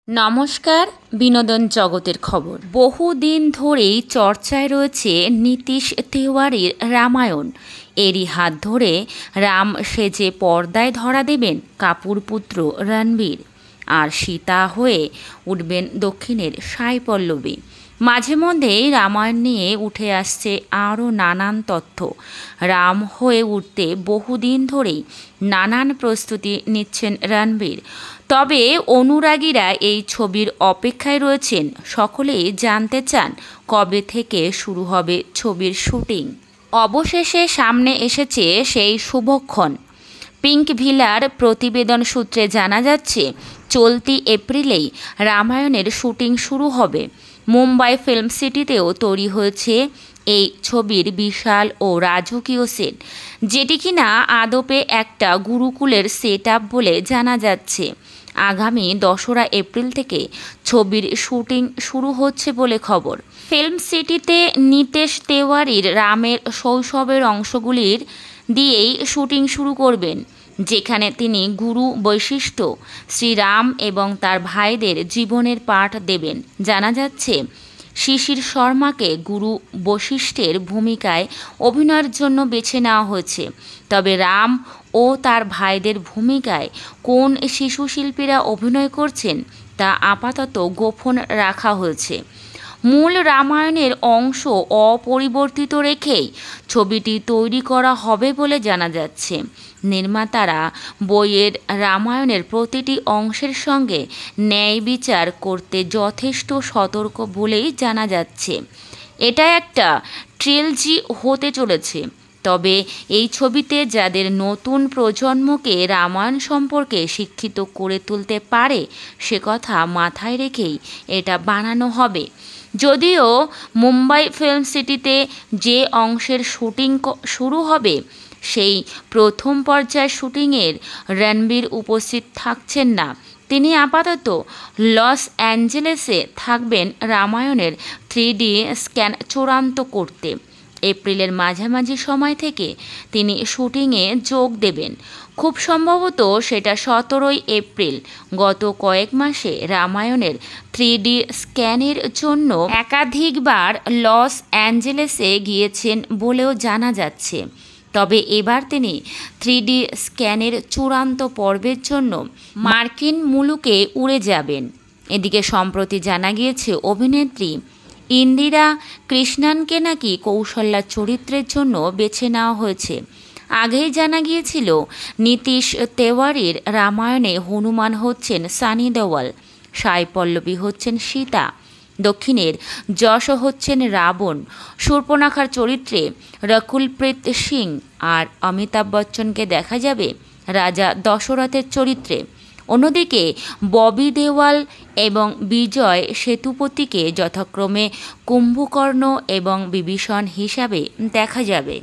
নমস্কার, বিনোদন জগতের খবর। বহুদিন ধরেই চর্চায় রয়েছে নীতিশ তিওয়ারির রামায়ণ। এরই হাত ধরে রাম সেজে পর্দায় ধরা দেবেন কাপুর পুত্র রণবীর, আর সীতা হয়ে উঠবেন দক্ষিণের সাই পল্লবী। মাঝে মধ্যেই রামায়ণ নিয়ে উঠে আসছে আরও নানান তথ্য। রাম হয়ে উঠতে বহুদিন ধরেই নানান প্রস্তুতি নিচ্ছেন রণবীর। তবে অনুরাগীরা এই ছবির অপেক্ষায় রয়েছেন। সকলেই জানতে চান কবে থেকে শুরু হবে ছবির শুটিং। অবশেষে সামনে এসেছে সেই শুভক্ষণ। পিঙ্ক ভিলার প্রতিবেদন সূত্রে জানা যাচ্ছে চলতি এপ্রিলেই রামায়ণের শুটিং শুরু হবে। মুম্বাই ফিল্ম সিটিতেও তৈরি হয়েছে এই ছবির বিশাল ও রাজকীয় সেট, যেটি কিনা আদপে একটা গুরুকুলের সেট আপ বলে জানা যাচ্ছে। আগামী 2রা এপ্রিল থেকে ছবির শুটিং শুরু হচ্ছে বলে খবর। ফিল্ম সিটিতে নীতিশ তিওয়ারির রামের শৈশবের অংশগুলির দিয়েই শুটিং শুরু করবেন, যেখানে তিনি গুরু বৈশিষ্ট্য শ্রীরাম এবং তার ভাইদের জীবনের পাঠ দেবেন। জানা যাচ্ছে শিশির শর্মাকে গুরু বৈশিষ্ট্যের ভূমিকায় অভিনয়ের জন্য বেছে নেওয়া হয়েছে। তবে রাম ও তার ভাইদের ভূমিকায় কোন শিশু শিল্পীরা অভিনয় করছেন তা আপাতত গোপন রাখা হয়েছে। মূল রামায়ণের অংশ অপরিবর্তিত রেখেই ছবিটি তৈরি করা হবে বলে জানা যাচ্ছে। নির্মাতারা বইয়ের রামায়ণের প্রতিটি অংশের সঙ্গে ন্যায় বিচার করতে যথেষ্ট সতর্ক বলেই জানা যাচ্ছে। এটা একটা ট্রিলজি হতে চলেছে। তবে এই ছবিতে যাদের নতুন প্রজন্মকে রামায়ণ সম্পর্কে শিক্ষিত করে তুলতে পারে সে কথা মাথায় রেখেই এটা বানানো হবে। যদিও মুম্বাই ফিল্ম সিটিতে যে অংশের শুটিং শুরু হবে সেই প্রথম পর্যায়ের শুটিংয়ের রণবীর উপস্থিত থাকছেন না। তিনি আপাতত লস অ্যাঞ্জেলেসে থাকবেন রামায়ণের 3D স্ক্যান চূড়ান্ত করতে। এপ্রিলের মাঝামাঝি সময় থেকে তিনি শুটিংয়ে যোগ দেবেন। খুব সম্ভবত সেটা 17ই এপ্রিল। গত কয়েক মাসে রামায়ণের 3D স্ক্যানের জন্য একাধিকবার লস অ্যাঞ্জেলেসে গিয়েছেন বলেও জানা যাচ্ছে। তবে এবার তিনি 3D স্ক্যানের চূড়ান্ত পর্বের জন্য মার্কিন মুলুকে উড়ে যাবেন। এদিকে সম্প্রতি জানা গিয়েছে অভিনেত্রী ইন্দিরা কৃষ্ণানকে নাকি কৌশল্যা চরিত্রের জন্য বেছে নেওয়া হয়েছে। আগেই জানা গিয়েছিল নীতিশ তিওয়ারির রামায়ণে হনুমান হচ্ছেন সানি দেওয়াল, সাই পল্লবী হচ্ছেন সীতা, দক্ষিণের যশ হচ্ছেন রাবণ, শূর্পণখার চরিত্রে রকুলপ্রীত সিং, আর অমিতাভ বচ্চনকে দেখা যাবে রাজা দশরথের চরিত্রে। অন্যদিকে ববি দেওয়াল এবং বিজয় সেতুপতিকে যথাক্রমে কুম্ভকর্ণ এবং বিভীষণ হিসাবে দেখা যাবে।